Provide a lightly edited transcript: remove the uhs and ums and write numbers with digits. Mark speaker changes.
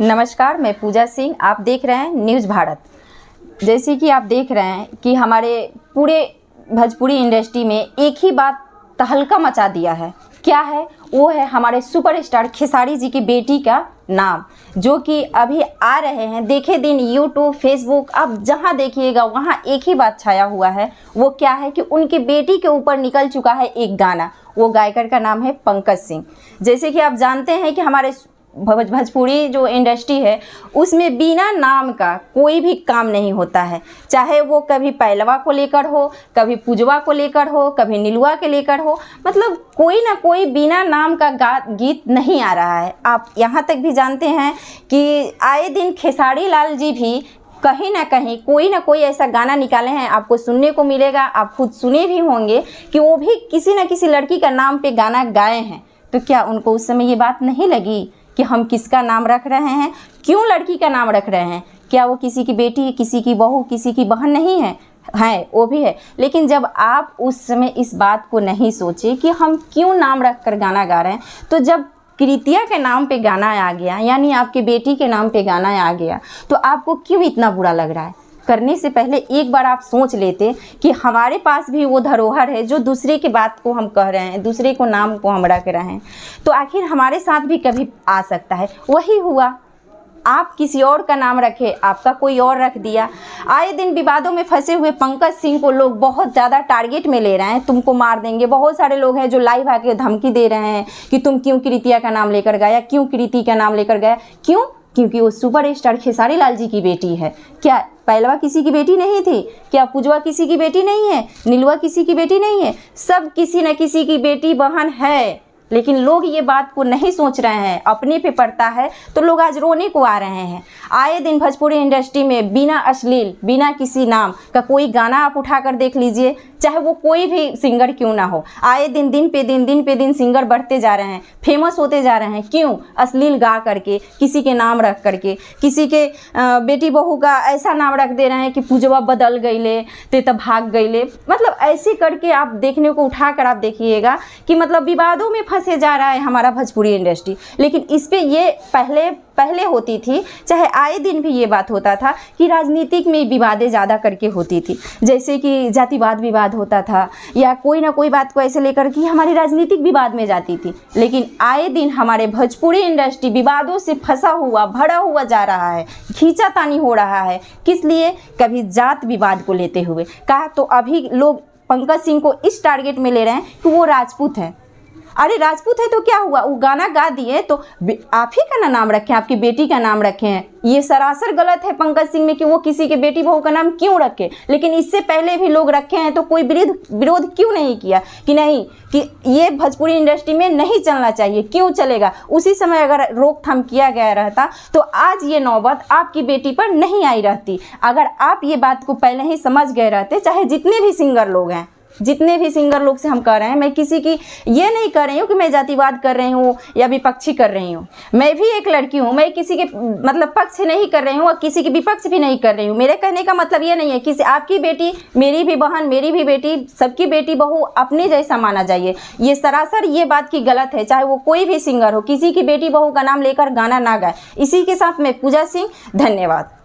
Speaker 1: नमस्कार, मैं पूजा सिंह। आप देख रहे हैं न्यूज़ भारत। जैसे कि आप देख रहे हैं कि हमारे पूरे भोजपुरी इंडस्ट्री में एक ही बात तहलका मचा दिया है। क्या है वो? है हमारे सुपरस्टार खेसारी जी की बेटी का नाम, जो कि अभी आ रहे हैं देखे दिन यूट्यूब, फेसबुक, आप जहां देखिएगा वहां एक ही बात छाया हुआ है। वो क्या है कि उनकी बेटी के ऊपर निकल चुका है एक गाना। वो गायकर का नाम है पंकज सिंह। जैसे कि आप जानते हैं कि हमारे भोजपुरी जो इंडस्ट्री है उसमें बिना नाम का कोई भी काम नहीं होता है। चाहे वो कभी पहलवा को लेकर हो, कभी पूजवा को लेकर हो, कभी नीलुआ के लेकर हो, मतलब कोई ना कोई बिना नाम का गीत नहीं आ रहा है। आप यहाँ तक भी जानते हैं कि आए दिन खेसारी लाल जी भी कहीं ना कोई ऐसा गाना निकाले हैं, आपको सुनने को मिलेगा। आप खुद सुने भी होंगे कि वो भी किसी न किसी लड़की का नाम पे गाना गाए हैं। तो क्या उनको उस समय ये बात नहीं लगी कि हम किसका नाम रख रहे हैं, क्यों लड़की का नाम रख रहे हैं? क्या वो किसी की बेटी, किसी की बहू, किसी की बहन नहीं है? वो भी है। लेकिन जब आप उस समय इस बात को नहीं सोचे कि हम क्यों नाम रख कर गाना गा रहे हैं, तो जब कृतिया के नाम पे गाना आ गया, यानी आपकी बेटी के नाम पे गाना आ गया, तो आपको क्यों इतना बुरा लग रहा है? करने से पहले एक बार आप सोच लेते कि हमारे पास भी वो धरोहर है जो दूसरे की बात को हम कह रहे हैं, दूसरे को नाम को हम रख रहे हैं, तो आखिर हमारे साथ भी कभी आ सकता है। वही हुआ, आप किसी और का नाम रखे, आपका कोई और रख दिया। आए दिन विवादों में फंसे हुए पंकज सिंह को लोग बहुत ज़्यादा टारगेट में ले रहे हैं, तुमको मार देंगे। बहुत सारे लोग हैं जो लाइव आके धमकी दे रहे हैं कि तुम क्यों कृतिया का नाम लेकर गया, क्यों कृति का नाम लेकर गया। क्यों? क्योंकि वो सुपरस्टार खेसारी लाल जी की बेटी है। क्या पहलवा किसी की बेटी नहीं थी? क्या पूजवा किसी की बेटी नहीं है? नीलुआ किसी की बेटी नहीं है? सब किसी न किसी की बेटी बहन है। लेकिन लोग ये बात को नहीं सोच रहे हैं। अपने पे पड़ता है तो लोग आज रोने को आ रहे हैं। आए दिन भोजपुरी इंडस्ट्री में बिना अश्लील, बिना किसी नाम का कोई गाना आप उठा कर देख लीजिए, चाहे वो कोई भी सिंगर क्यों ना हो। आए दिन दिन पे दिन सिंगर बढ़ते जा रहे हैं, फेमस होते जा रहे हैं। क्यों? अश्लील गा करके, किसी के नाम रख करके, किसी के बेटी बहू का ऐसा नाम रख दे रहे हैं कि पूजवा बदल गईले ते तब भाग गईले। मतलब ऐसे करके आप देखने को उठा कर आप देखिएगा कि मतलब विवादों में फंसे जा रहा है हमारा भोजपुरी इंडस्ट्री। लेकिन इस पे ये पहले होती थी, चाहे आए दिन भी ये बात होता था कि राजनीतिक में विवादें ज़्यादा करके होती थी। जैसे कि जातिवाद विवाद होता था, या कोई ना कोई बात को ऐसे लेकर कि हमारी राजनीतिक विवाद में जाती थी। लेकिन आए दिन हमारे भोजपुरी इंडस्ट्री विवादों से फंसा हुआ, भरा हुआ जा रहा है, खींचातानी हो रहा है। किस लिए? कभी जात विवाद को लेते हुए कहा तो अभी लोग पंकज सिंह को इस टारगेट में ले रहे हैं कि वो राजपूत हैं। अरे राजपूत है तो क्या हुआ? वो गाना गा दिए तो आप ही का ना नाम रखें, आपकी बेटी का नाम रखे हैं। ये सरासर गलत है पंकज सिंह में कि वो किसी के बेटी बहू का नाम क्यों रखे। लेकिन इससे पहले भी लोग रखे हैं तो कोई विरोध क्यों नहीं किया कि नहीं, कि ये भोजपुरी इंडस्ट्री में नहीं चलना चाहिए। क्यों चलेगा? उसी समय अगर रोकथाम किया गया रहता तो आज ये नौबत आपकी बेटी पर नहीं आई रहती। अगर आप ये बात को पहले ही समझ गए रहते, चाहे जितने भी सिंगर लोग हैं, जितने भी सिंगर लोग से हम कह रहे हैं, मैं किसी की ये नहीं कर रही हूँ कि मैं जातिवाद कर रही हूँ या विपक्षी कर रही हूँ। मैं भी एक लड़की हूँ, मैं किसी के मतलब पक्ष नहीं कर रही हूँ और किसी की विपक्ष भी नहीं कर रही हूँ। मेरे कहने का मतलब ये नहीं है कि आपकी बेटी, मेरी भी बहन, मेरी भी बेटी, सबकी बेटी बहू अपने जैसा माना जाइए। ये सरासर ये बात की गलत है। चाहे वो कोई भी सिंगर हो, किसी की बेटी बहू का नाम लेकर गाना ना गाए। इसी के साथ मैं पूजा सिंह, धन्यवाद।